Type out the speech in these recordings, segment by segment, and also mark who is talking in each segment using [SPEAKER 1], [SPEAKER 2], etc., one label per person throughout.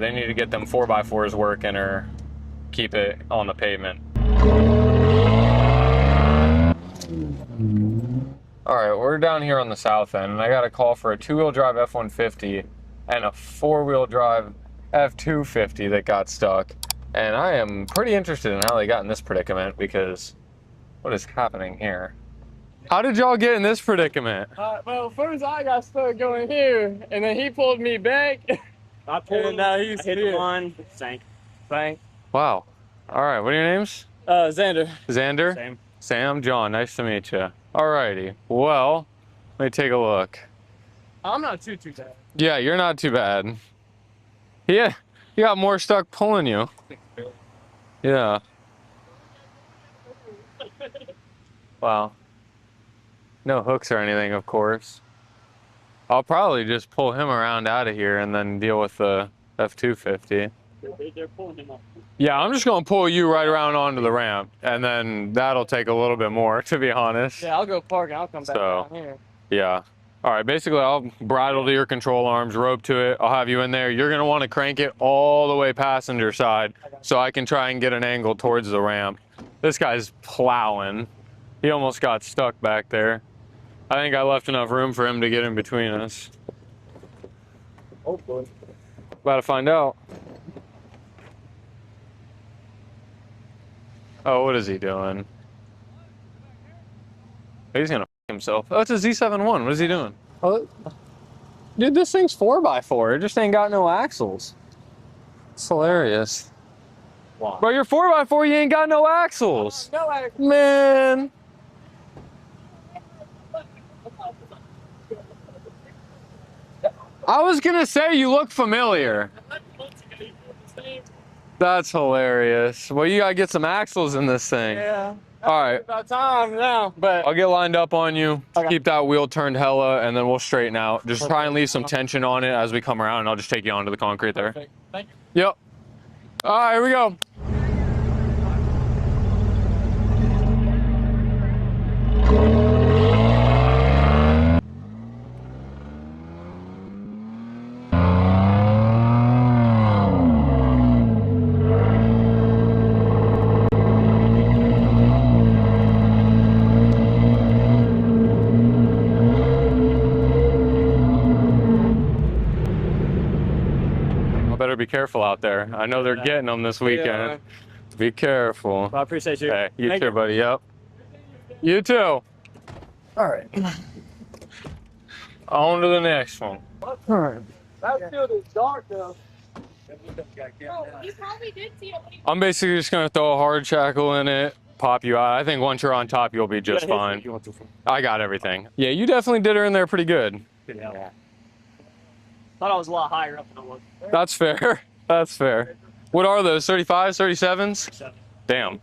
[SPEAKER 1] They need to get them 4x4s working or keep it on the pavement. All right, we're down here on the south end, and I got a call for a two-wheel drive F-150 and a four-wheel drive F-250 that got stuck. And I am pretty interested in how they got in this predicament, because what is happening here? How did y'all get in this predicament?
[SPEAKER 2] Well, first I got stuck going here, and then he pulled me back.
[SPEAKER 3] I pulled him,
[SPEAKER 2] now he's
[SPEAKER 3] hit the line, sank.
[SPEAKER 1] Wow. All right, what are your names?
[SPEAKER 2] Xander.
[SPEAKER 1] Xander?
[SPEAKER 3] Same.
[SPEAKER 1] Sam, John, nice to meet you. Alrighty, well, let me take a look.
[SPEAKER 2] I'm not too bad.
[SPEAKER 1] Yeah, you're not too bad. Yeah, you got more stuck pulling you. Yeah. Wow. No hooks or anything, of course. I'll probably just pull him around out of here and then deal with the F-250.
[SPEAKER 3] They're pulling him up.
[SPEAKER 1] Yeah, I'm just gonna pull you right around onto the ramp, and then that'll take a little bit more, to be honest.
[SPEAKER 2] Yeah, I'll go park and I'll come back down here.
[SPEAKER 1] Yeah. All right, basically I'll bridle to your control arms, rope to it. I'll have you in there. You're gonna wanna crank it all the way passenger side so I can try and get an angle towards the ramp. This guy's plowing. He almost got stuck back there. I think I left enough room for him to get in between us.
[SPEAKER 3] Hopefully.
[SPEAKER 1] About to find out. Oh, what is he doing? He's gonna f himself. Oh, it's a Z71. What is he doing? Oh, dude, this thing's 4x4. It just ain't got no axles. It's hilarious.
[SPEAKER 3] Wow.
[SPEAKER 1] Bro, you're 4x4. You ain't got no axles.
[SPEAKER 2] No axles.
[SPEAKER 1] Man. I was gonna say you look familiar. That's hilarious. Well, you gotta get some axles in this thing.
[SPEAKER 2] Yeah.
[SPEAKER 1] All right.
[SPEAKER 2] About time now, but
[SPEAKER 1] I'll get lined up on you.
[SPEAKER 2] Okay.
[SPEAKER 1] Keep that wheel turned hella, and then we'll straighten out. Just try and leave some tension on it as we come around, and I'll just take you onto the concrete there.
[SPEAKER 2] perfect. Thank you.
[SPEAKER 1] Yep. All right, here we go. Better be careful out there. I know they're getting them this weekend.
[SPEAKER 2] Yeah.
[SPEAKER 1] Be careful.
[SPEAKER 3] Well, I appreciate you.
[SPEAKER 1] Hey, you
[SPEAKER 3] Thank
[SPEAKER 1] too, buddy. Yep. You too. All right. On to the next one.
[SPEAKER 2] All right. That field is dark though.
[SPEAKER 4] Oh, you probably did see it.
[SPEAKER 1] I'm basically just gonna throw a hard shackle in it, pop you out. I think once you're on top, you'll be just fine. I got everything. Yeah, you definitely did her in there pretty good.
[SPEAKER 3] Yeah. Thought I was a lot higher up than I was.
[SPEAKER 1] That's fair. That's fair. What are those? 35s, 37s?
[SPEAKER 3] 7.
[SPEAKER 1] Damn.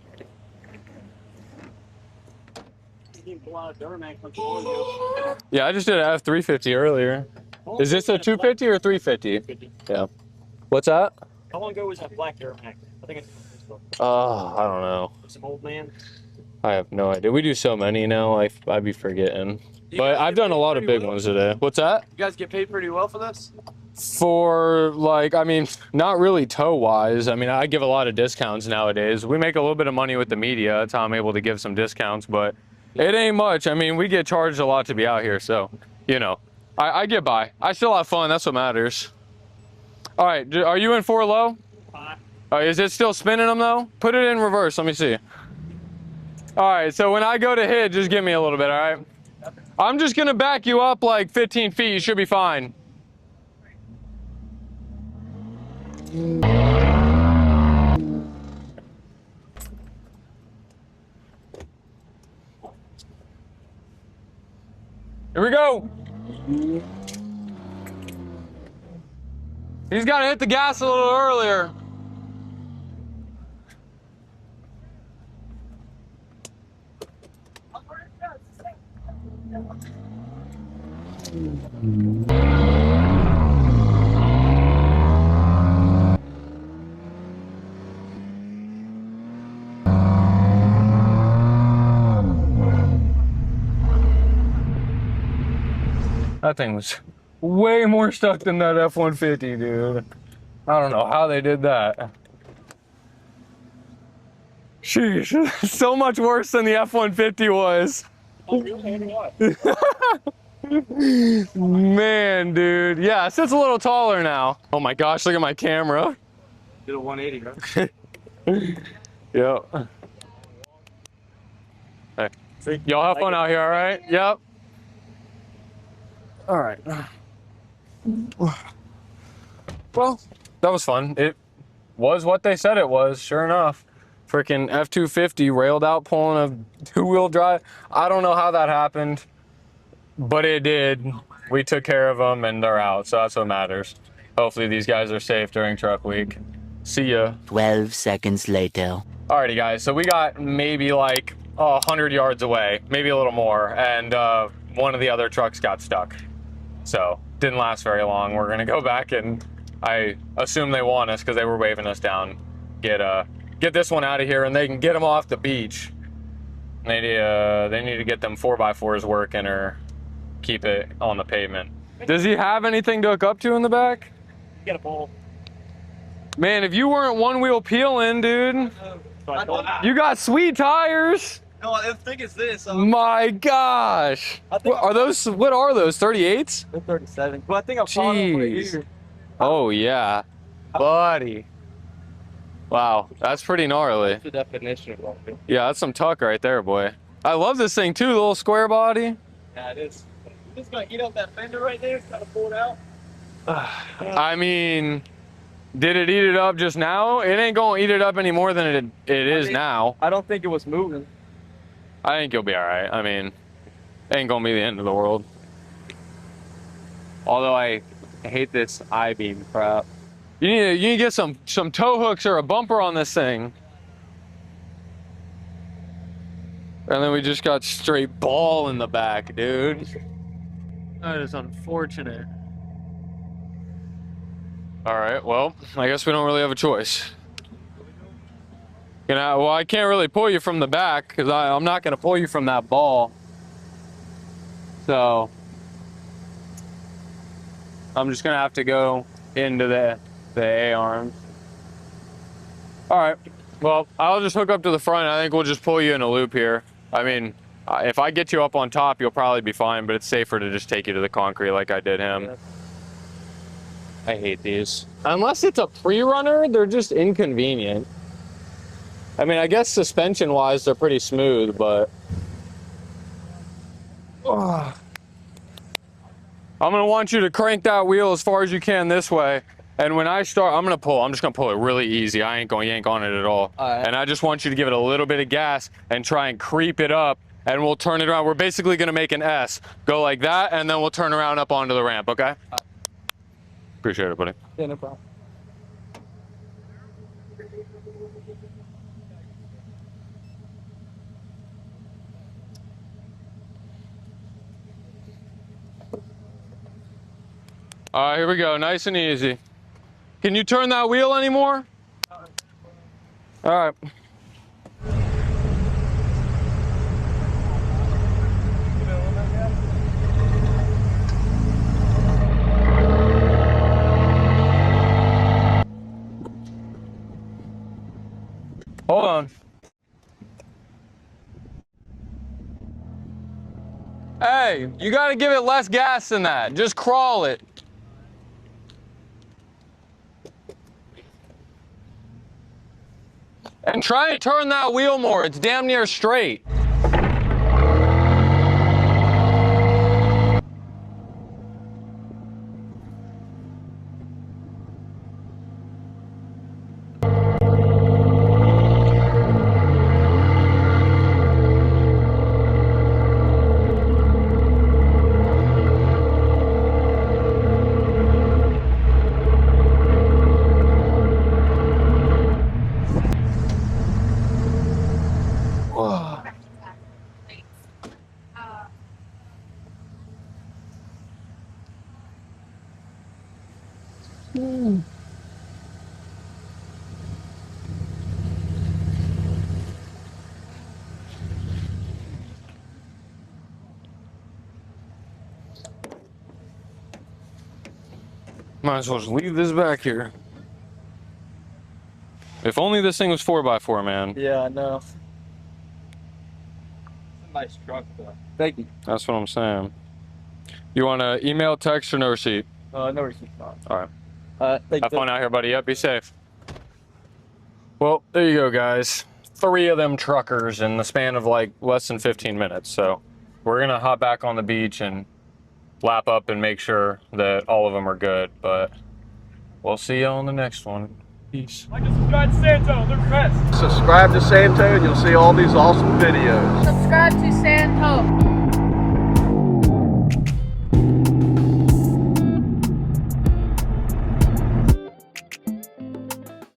[SPEAKER 1] Yeah, I just did an F350 earlier. Is this a 250 or 350? Yeah. What's that?
[SPEAKER 3] How long ago was that black Duramax? I think it's
[SPEAKER 1] I don't know.
[SPEAKER 3] some old man.
[SPEAKER 1] I have no idea. We do so many now, I'd be forgetting. But I've done a lot of big ones today. What's that?
[SPEAKER 2] You guys get paid pretty well for this?
[SPEAKER 1] For, like, I mean, not really tow-wise. I mean, I give a lot of discounts nowadays. We make a little bit of money with the media. That's how I'm able to give some discounts, but it ain't much. I mean, we get charged a lot to be out here, so, you know. I get by. I still have fun. That's what matters. All right, are you in 4 low? Is it still spinning them, though? Put it in reverse. Let me see. All right, so when I go to hit, just give me a little bit, all right? I'm just going to back you up like 15 feet. You should be fine. Here we go. He's got to hit the gas a little earlier. That thing was way more stuck than that F-150, dude. I don't know how they did that. Sheesh, so much worse than the F-150 was.
[SPEAKER 3] Oh, really? What?
[SPEAKER 1] Man, dude. Yeah, it sits a little taller now. Oh my gosh, look at my camera.
[SPEAKER 3] Did a 180, right?
[SPEAKER 1] Yep. Hey, y'all have fun out here, all right? Yep. All right. Well, that was fun. It was what they said it was, sure enough. Freaking F-250 railed out pulling a two-wheel drive. I don't know how that happened, but it did. We took care of them and they're out, so that's what matters. Hopefully these guys are safe during truck week. See ya.
[SPEAKER 5] 12 seconds later.
[SPEAKER 1] Alrighty guys, so we got maybe like 100 yards away, maybe a little more, and one of the other trucks got stuck. So, didn't last very long. We're gonna go back and I assume they want us because they were waving us down. Get this one out of here and they can get them off the beach. They need to get them 4x4s working or keep it on the pavement. Does he have anything to hook up to in the back?
[SPEAKER 3] Get a bowl.
[SPEAKER 1] Man, if you weren't one wheel peeling, dude, you got sweet tires.
[SPEAKER 3] No, the thing is this.
[SPEAKER 1] My gosh. What are those 38s?
[SPEAKER 3] They're 37. But I think I'm following right
[SPEAKER 1] Jeez.
[SPEAKER 3] here.
[SPEAKER 1] Oh yeah, buddy. Wow, that's pretty gnarly.
[SPEAKER 2] That's the definition of bumping.
[SPEAKER 1] Yeah, that's some tuck right there, boy. I love this thing too, the little square body.
[SPEAKER 3] Yeah, it is. Just gonna eat up that fender right there. It's gotta pull it out.
[SPEAKER 1] I mean, did it eat it up just now? It ain't gonna eat it up any more than it is now.
[SPEAKER 3] I don't think it was moving.
[SPEAKER 1] I think you'll be all right. I mean, it ain't gonna be the end of the world. Although I hate this I-beam crap. You need to get some tow hooks or a bumper on this thing. And then we just got straight ball in the back, dude.
[SPEAKER 2] That is unfortunate.
[SPEAKER 1] All right, well, I guess we don't really have a choice. Well, I can't really pull you from the back because I'm not gonna pull you from that ball. So I'm just gonna have to go into the A-arms. All right, well, I'll just hook up to the front. I think we'll just pull you in a loop here. I mean, if I get you up on top, you'll probably be fine, but it's safer to just take you to the concrete like I did him.
[SPEAKER 2] Yeah.
[SPEAKER 1] I hate these. Unless it's a pre-runner, they're just inconvenient. I mean, I guess suspension-wise, they're pretty smooth, but... I'm gonna want you to crank that wheel as far as you can this way. And when I start, I'm just gonna pull it really easy. I ain't gonna yank on it at all.
[SPEAKER 2] Alright.
[SPEAKER 1] And I just want you to give it a little bit of gas and try and creep it up, and we'll turn it around. We're basically gonna make an S. Go like that, and then we'll turn around up onto the ramp, okay? Appreciate it, buddy.
[SPEAKER 2] Yeah, no problem.
[SPEAKER 1] All right, here we go, nice and easy. Can you turn that wheel anymore? All right. Hold on. Hey, you gotta give it less gas than that. Just crawl it. And try and turn that wheel more. It's damn near straight. Might as well just leave this back here. If only this thing was 4x4, man.
[SPEAKER 3] Yeah, I know. It's a nice truck, though. Thank you.
[SPEAKER 1] That's what I'm saying. You want to email, text, or no receipt?
[SPEAKER 3] No receipt.
[SPEAKER 1] All right.
[SPEAKER 3] Thank
[SPEAKER 1] Have
[SPEAKER 3] you.
[SPEAKER 1] fun out here, buddy. Yep, be safe. Well, there you go, guys. 3 of them truckers in the span of like less than 15 minutes. So we're going to hop back on the beach and lap up and make sure that all of them are good. But we'll see you on the next one. Peace.
[SPEAKER 2] Like and subscribe to Santo. They're the best.
[SPEAKER 6] Subscribe to Santo and you'll see all these awesome videos.
[SPEAKER 4] Subscribe to Santo.